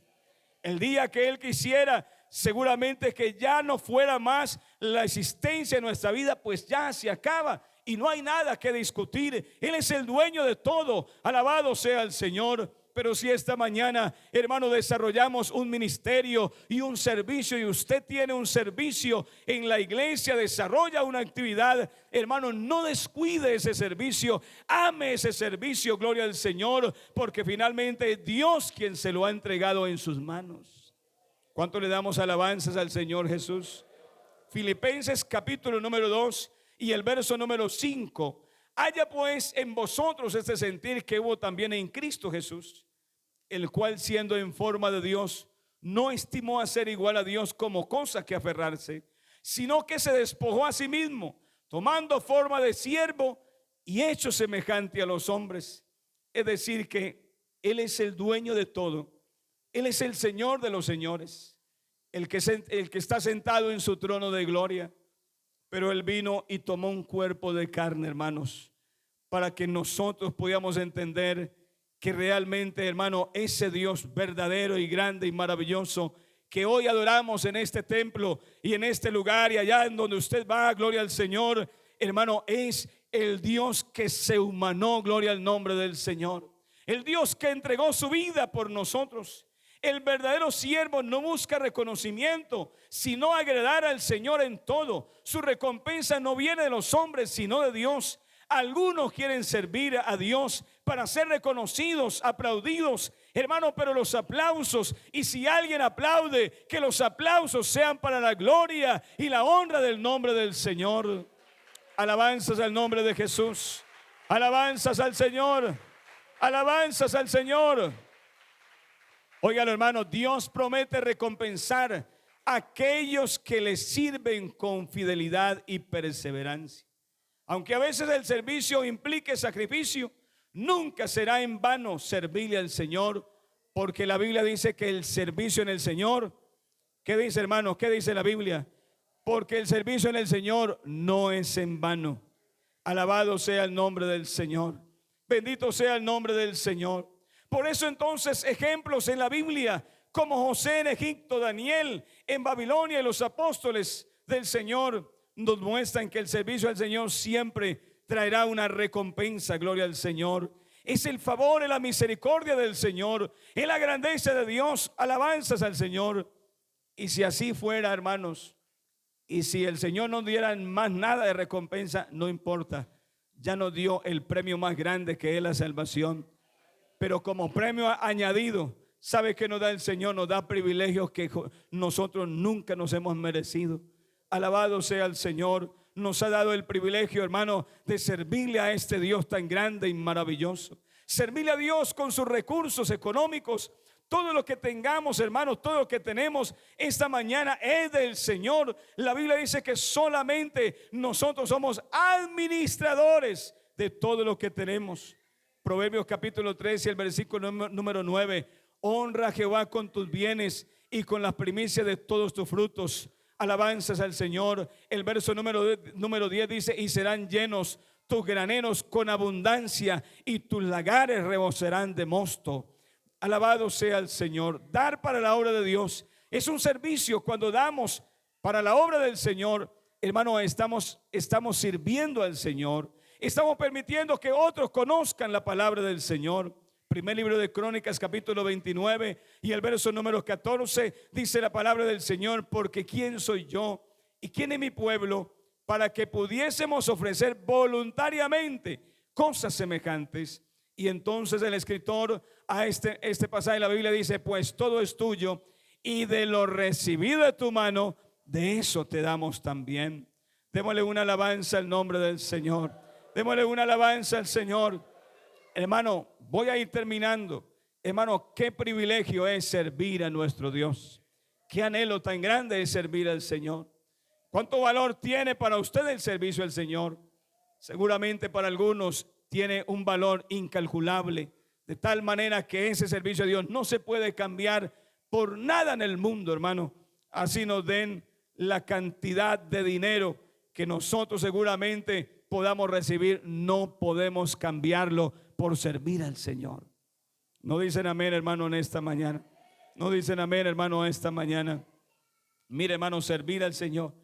El día que Él quisiera, seguramente que ya no fuera más la existencia de nuestra vida, pues ya se acaba y no hay nada que discutir. Él es el dueño de todo. Alabado sea el Señor. Pero si esta mañana, hermano, desarrollamos un ministerio y un servicio, y usted tiene un servicio en la iglesia, desarrolla una actividad, hermano, no descuide ese servicio, ame ese servicio, gloria al Señor, porque finalmente es Dios quien se lo ha entregado en sus manos. ¿Cuánto le damos alabanzas al Señor Jesús? Filipenses capítulo número 2 y el verso número 5. Haya pues en vosotros este sentir que hubo también en Cristo Jesús, el cual, siendo en forma de Dios, no estimó a ser igual a Dios como cosa que aferrarse, sino que se despojó a sí mismo, tomando forma de siervo y hecho semejante a los hombres. Es decir, que Él es el dueño de todo. Él es el Señor de los señores, el que está sentado en su trono de gloria. Pero Él vino y tomó un cuerpo de carne, hermanos, para que nosotros podamos entender que realmente, hermano, ese Dios verdadero y grande y maravilloso que hoy adoramos en este templo y en este lugar y allá en donde usted va, gloria al Señor, hermano, es el Dios que se humanó, gloria al nombre del Señor, el Dios que entregó su vida por nosotros. El verdadero siervo no busca reconocimiento, sino agradar al Señor en todo. Su recompensa no viene de los hombres, sino de Dios. Algunos quieren servir a Dios para ser reconocidos, aplaudidos, hermano, pero los aplausos, y si alguien aplaude, que los aplausos sean para la gloria y la honra del nombre del Señor. Alabanzas al nombre de Jesús. Alabanzas al Señor. Alabanzas al Señor. Oigan, hermano, Dios promete recompensar a aquellos que le sirven con fidelidad y perseverancia. Aunque a veces el servicio implique sacrificio, nunca será en vano servirle al Señor, porque la Biblia dice que el servicio en el Señor, ¿qué dice, hermano? ¿Qué dice la Biblia? Porque el servicio en el Señor no es en vano. Alabado sea el nombre del Señor. Bendito sea el nombre del Señor. Por eso entonces ejemplos en la Biblia como José en Egipto, Daniel en Babilonia y los apóstoles del Señor nos muestran que el servicio al Señor siempre traerá una recompensa. Gloria al Señor. Es el favor y la misericordia del Señor, es la grandeza de Dios. Alabanzas al Señor. Y si así fuera, hermanos, y si el Señor no diera más nada de recompensa, no importa, ya nos dio el premio más grande, que es la salvación. pero como premio añadido, ¿sabe qué nos da el Señor? Nos da privilegios que nosotros nunca nos hemos merecido. Alabado sea el Señor. Nos ha dado el privilegio, hermano, de servirle a este Dios tan grande y maravilloso. Servirle a Dios con sus recursos económicos. Todo lo que tengamos, hermanos, todo lo que tenemos esta mañana es del Señor. La Biblia dice que solamente nosotros somos administradores de todo lo que tenemos. Proverbios capítulo 13, el versículo número 9. Honra a Jehová con tus bienes y con las primicias de todos tus frutos. Alabanzas al Señor. El verso número 10 dice: y serán llenos tus graneros con abundancia, y tus lagares rebosarán de mosto. Alabado sea el Señor. Dar para la obra de Dios es un servicio. Cuando damos para la obra del Señor, hermano, estamos sirviendo al Señor. Estamos permitiendo que otros conozcan la palabra del Señor. Primer libro de Crónicas, capítulo 29 y el verso número 14, dice la palabra del Señor: porque ¿quién soy yo y quién es mi pueblo para que pudiésemos ofrecer voluntariamente cosas semejantes? Y entonces el escritor a este pasaje de la Biblia dice: pues todo es tuyo, y de lo recibido de tu mano, de eso te damos también. Démosle una alabanza al nombre del Señor. Démosle una alabanza al Señor. Hermano, voy a ir terminando. Hermano, qué privilegio es servir a nuestro Dios. Qué anhelo tan grande es servir al Señor. ¿Cuánto valor tiene para usted el servicio al Señor? Seguramente para algunos tiene un valor incalculable, de tal manera que ese servicio a Dios no se puede cambiar por nada en el mundo, hermano. Así nos den la cantidad de dinero que nosotros seguramente podamos recibir, no podemos cambiarlo por servir al Señor. No dicen amén, hermano, en esta mañana. No dicen amén, hermano, esta mañana. Mire, hermano, servir al Señor,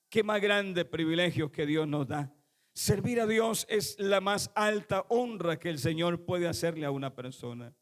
qué más grande privilegio que Dios nos da. Servir a Dios es la más alta honra que el Señor puede hacerle a una persona.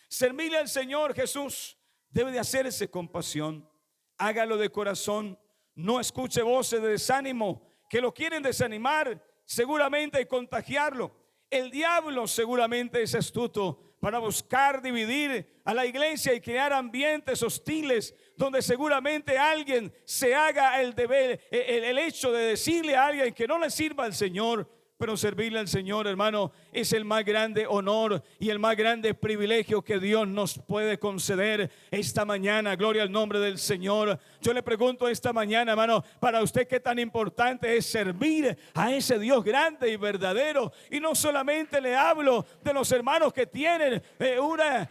Servirle al Señor Jesús debe de hacerse con pasión. Hágalo de corazón. No escuche voces de desánimo que lo quieren desanimar seguramente y contagiarlo. El diablo seguramente es astuto para buscar dividir a la iglesia y crear ambientes hostiles donde seguramente alguien se haga el deber, el hecho de decirle a alguien que no le sirva al Señor. Pero servirle al Señor, hermano, es el más grande honor y el más grande privilegio que Dios nos puede conceder esta mañana. Gloria al nombre del Señor. Yo le pregunto esta mañana, hermano, para usted qué tan importante es servir a ese Dios grande y verdadero. Y no solamente le hablo de los hermanos que tienen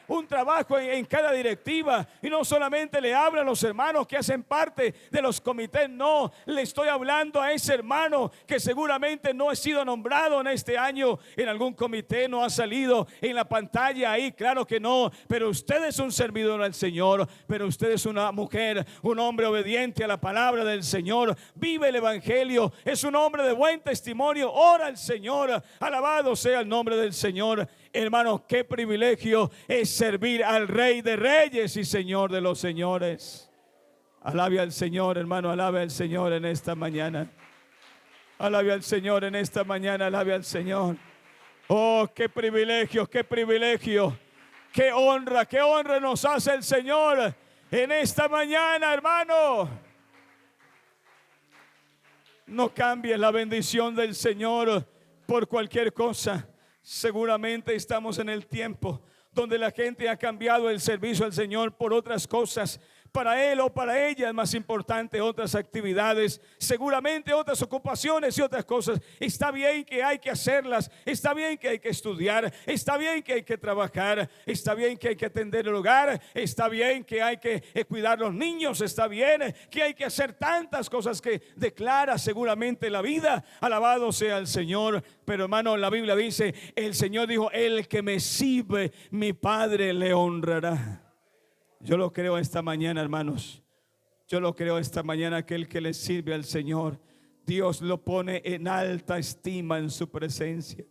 un trabajo en cada directiva, y no solamente le hablo a los hermanos que hacen parte de los comités. No, le estoy hablando a ese hermano que seguramente no ha sido nombrado en este año en algún comité, no ha salido en la pantalla ahí, claro que no, pero usted es un servidor al Señor, pero usted es una mujer, un hombre obediente a la palabra del Señor, vive el evangelio, es un hombre de buen testimonio, ora al Señor, alabado sea el nombre del Señor. Hermano, qué privilegio es servir al Rey de Reyes y Señor de los señores. Alabe al Señor, hermano, alabe al Señor en esta mañana. Alabe al Señor en esta mañana, alabe al Señor. Oh, qué privilegio, qué privilegio, qué honra nos hace el Señor en esta mañana, hermano. No cambie la bendición del Señor por cualquier cosa. Seguramente estamos en el tiempo donde la gente ha cambiado el servicio al Señor por otras cosas. Para él o para ella es más importante otras actividades, seguramente otras ocupaciones y otras cosas. Está bien que hay que hacerlas, está bien que hay que estudiar, está bien que hay que trabajar, está bien que hay que atender el hogar, está bien que hay que cuidar los niños, está bien que hay que hacer tantas cosas que declara seguramente la vida. Alabado sea el Señor. Pero hermano, la Biblia dice, el Señor dijo: el que me sirve, mi Padre le honrará. Yo lo creo esta mañana, hermanos. Yo lo creo esta mañana, que el que le sirve al Señor, Dios lo pone en alta estima en su presencia.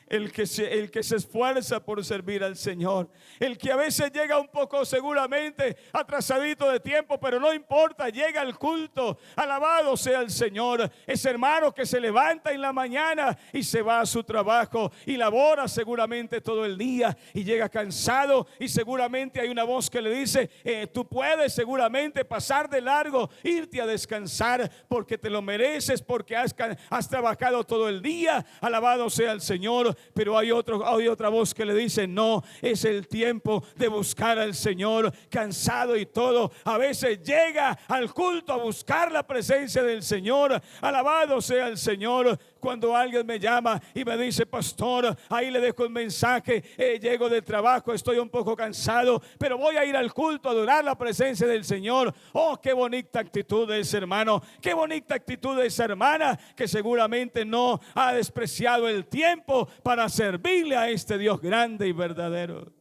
el que se esfuerza por servir al Señor, el que a veces llega un poco seguramente atrasadito de tiempo, pero no importa, llega al culto, alabado sea el Señor. Ese hermano que se levanta en la mañana y se va a su trabajo y labora seguramente todo el día y llega cansado, y seguramente hay una voz que le dice, tú puedes seguramente pasar de largo, irte a descansar porque te lo mereces, porque has trabajado todo el día, alabado sea el Señor. Pero hay otra voz que le dice, no, es el tiempo de buscar al Señor. Cansado y todo, a veces llega al culto a buscar la presencia del Señor, alabado sea el Señor. Cuando alguien me llama y me dice, pastor, ahí le dejo el mensaje, llego del trabajo, estoy un poco cansado, pero voy a ir al culto a adorar la presencia del Señor. Oh, qué bonita actitud de ese hermano, qué bonita actitud de esa hermana, que seguramente no ha despreciado el tiempo para servirle a este Dios grande y verdadero.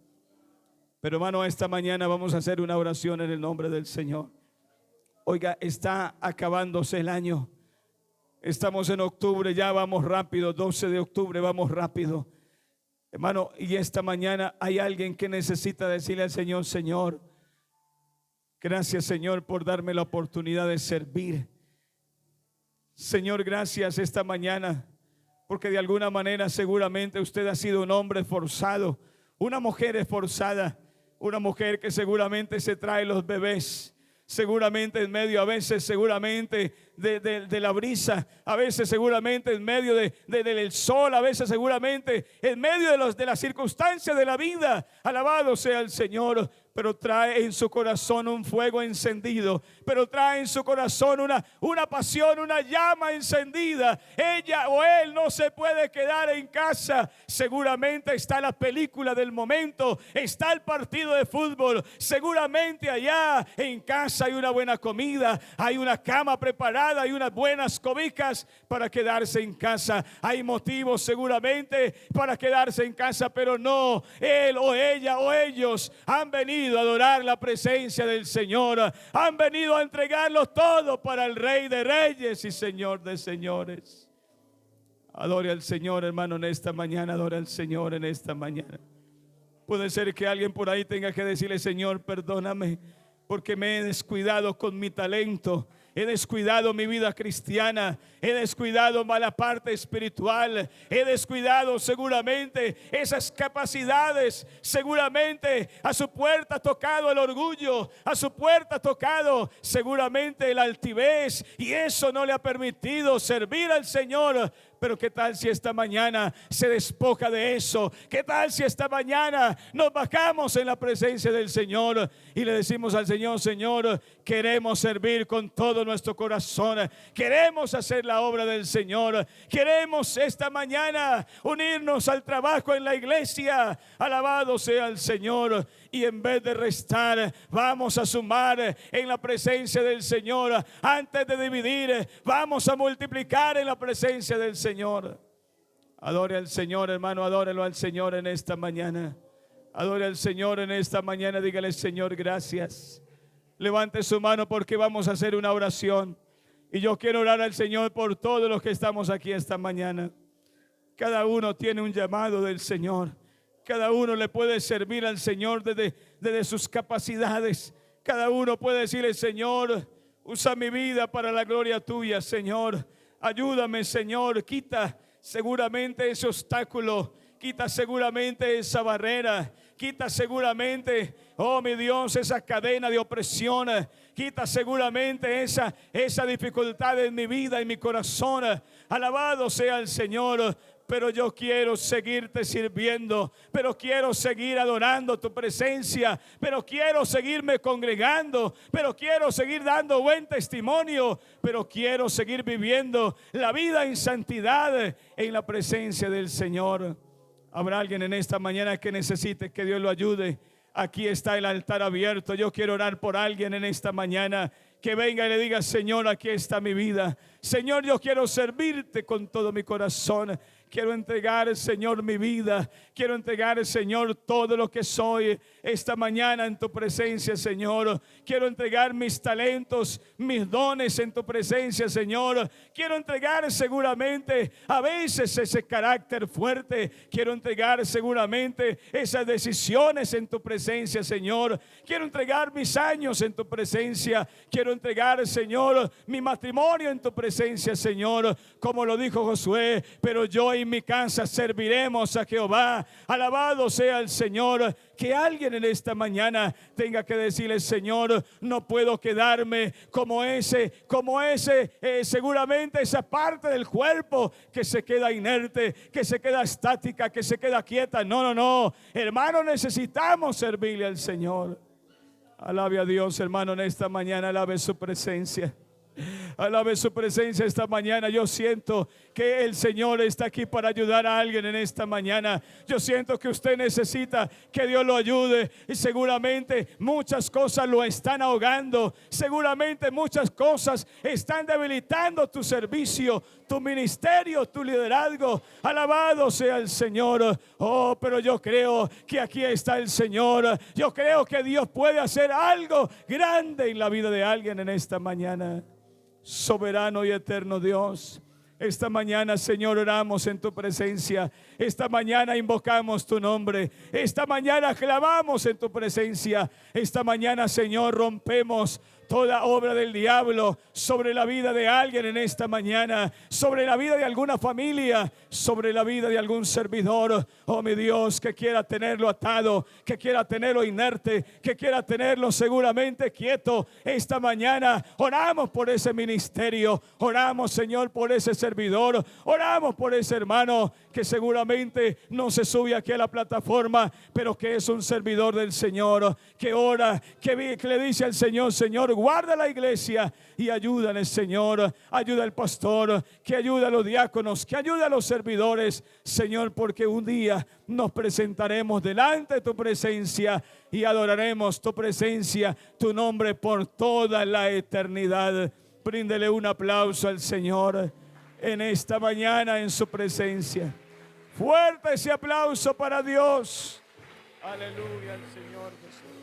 Pero hermano, esta mañana vamos a hacer una oración en el nombre del Señor. Oiga, está acabándose el año. Estamos en octubre, ya vamos rápido, 12 de octubre, vamos rápido. Hermano, y esta mañana hay alguien que necesita decirle al Señor, Señor, gracias Señor por darme la oportunidad de servir. Señor, gracias esta mañana, porque de alguna manera seguramente usted ha sido un hombre esforzado, una mujer esforzada, una mujer que seguramente se trae los bebés, seguramente en medio a veces seguramente de la brisa, a veces seguramente en medio del sol, a veces seguramente en medio de las circunstancias de la vida, alabado sea el Señor. Pero trae en su corazón un fuego encendido, pero trae en su corazón una pasión, una llama encendida. Ella o él no se puede quedar en casa. Seguramente está la película del momento, está el partido de fútbol, seguramente allá en casa hay una buena comida, hay una cama preparada, hay unas buenas cobijas para quedarse en casa. Hay motivos seguramente para quedarse en casa, pero no, él o ella o ellos han venido a adorar la presencia del Señor, han venido a entregarlo todo para el Rey de Reyes y Señor de Señores. Adore al Señor, hermano, en esta mañana. Adore al Señor en esta mañana. Puede ser que alguien por ahí tenga que decirle, Señor, perdóname porque me he descuidado con mi talento, he descuidado mi vida cristiana, he descuidado la parte espiritual, he descuidado seguramente esas capacidades. Seguramente a su puerta ha tocado el orgullo, a su puerta ha tocado seguramente el altivez, y eso no le ha permitido servir al Señor. Pero qué tal si esta mañana se despoja de eso. Qué tal si esta mañana nos bajamos en la presencia del Señor y le decimos al Señor, Señor, queremos servir con todo nuestro corazón, queremos hacer la obra del Señor, queremos esta mañana unirnos al trabajo en la iglesia. Alabado sea el Señor. Y en vez de restar, vamos a sumar en la presencia del Señor. Antes de dividir, vamos a multiplicar en la presencia del Señor. Adore al Señor, hermano, adórelo al Señor en esta mañana. Adore al Señor en esta mañana. Dígale, Señor, gracias. Levante su mano porque vamos a hacer una oración. Y yo quiero orar al Señor por todos los que estamos aquí esta mañana. Cada uno tiene un llamado del Señor. Cada uno le puede servir al Señor desde sus capacidades. Cada uno puede decirle, Señor, usa mi vida para la gloria tuya, Señor. Ayúdame, Señor. Quita seguramente ese obstáculo. Quita seguramente esa barrera. Quita seguramente, oh mi Dios, esa cadena de opresión. Quita seguramente esa dificultad en mi vida, en mi corazón. Alabado sea el Señor. Pero yo quiero seguirte sirviendo, pero quiero seguir adorando tu presencia, pero quiero seguirme congregando, pero quiero seguir dando buen testimonio, pero quiero seguir viviendo la vida en santidad en la presencia del Señor. Habrá alguien en esta mañana que necesite que Dios lo ayude. Aquí está el altar abierto. Yo quiero orar por alguien en esta mañana que venga y le diga, Señor, aquí está mi vida. Señor, yo quiero servirte con todo mi corazón. Quiero entregar, Señor, mi vida. Quiero entregar, Señor, todo lo que soy esta mañana en tu presencia, Señor. Quiero entregar mis talentos, mis dones en tu presencia, Señor. Quiero entregar seguramente a veces ese carácter fuerte. Quiero entregar seguramente esas decisiones en tu presencia, Señor. Quiero entregar mis años en tu presencia. Quiero entregar, Señor, mi matrimonio en tu presencia, Señor. Como lo dijo Josué, pero yo y mi casa serviremos a Jehová. Alabado sea el Señor. Que alguien en esta mañana tenga que decirle: Señor, no puedo quedarme como ese, seguramente esa parte del cuerpo que se queda inerte, que se queda estática, que se queda quieta. No, hermano, necesitamos servirle al Señor. Alabe a Dios, hermano, en esta mañana. Alabe su presencia. Alabe su presencia esta mañana. Yo siento que el Señor está aquí para ayudar a alguien en esta mañana. Yo siento que usted necesita que Dios lo ayude. Y seguramente muchas cosas lo están ahogando. Seguramente muchas cosas están debilitando tu servicio, tu ministerio, tu liderazgo. Alabado sea el Señor. Oh, pero yo creo que aquí está el Señor. Yo creo que Dios puede hacer algo grande en la vida de alguien en esta mañana. Soberano y eterno Dios, esta mañana, Señor, oramos en tu presencia. Esta mañana invocamos tu nombre. Esta mañana clamamos en tu presencia. Esta mañana, Señor, rompemos toda obra del diablo sobre la vida de alguien en esta mañana, sobre la vida de alguna familia, sobre la vida de algún servidor. Oh, mi Dios, que quiera tenerlo atado, que quiera tenerlo inerte, que quiera tenerlo seguramente quieto. Esta mañana oramos por ese ministerio, oramos, Señor, por ese servidor, oramos por ese hermano que seguramente no se sube aquí a la plataforma, pero que es un servidor del Señor, que ora, que le dice al Señor: Señor, guarda la iglesia y ayúdale, Señor. Ayuda al pastor, que ayuda a los diáconos, que ayuda a los servidores, Señor, porque un día nos presentaremos delante de tu presencia y adoraremos tu presencia, tu nombre por toda la eternidad. Bríndele un aplauso al Señor en esta mañana en su presencia. Fuerte ese aplauso para Dios. Aleluya al Señor Jesús.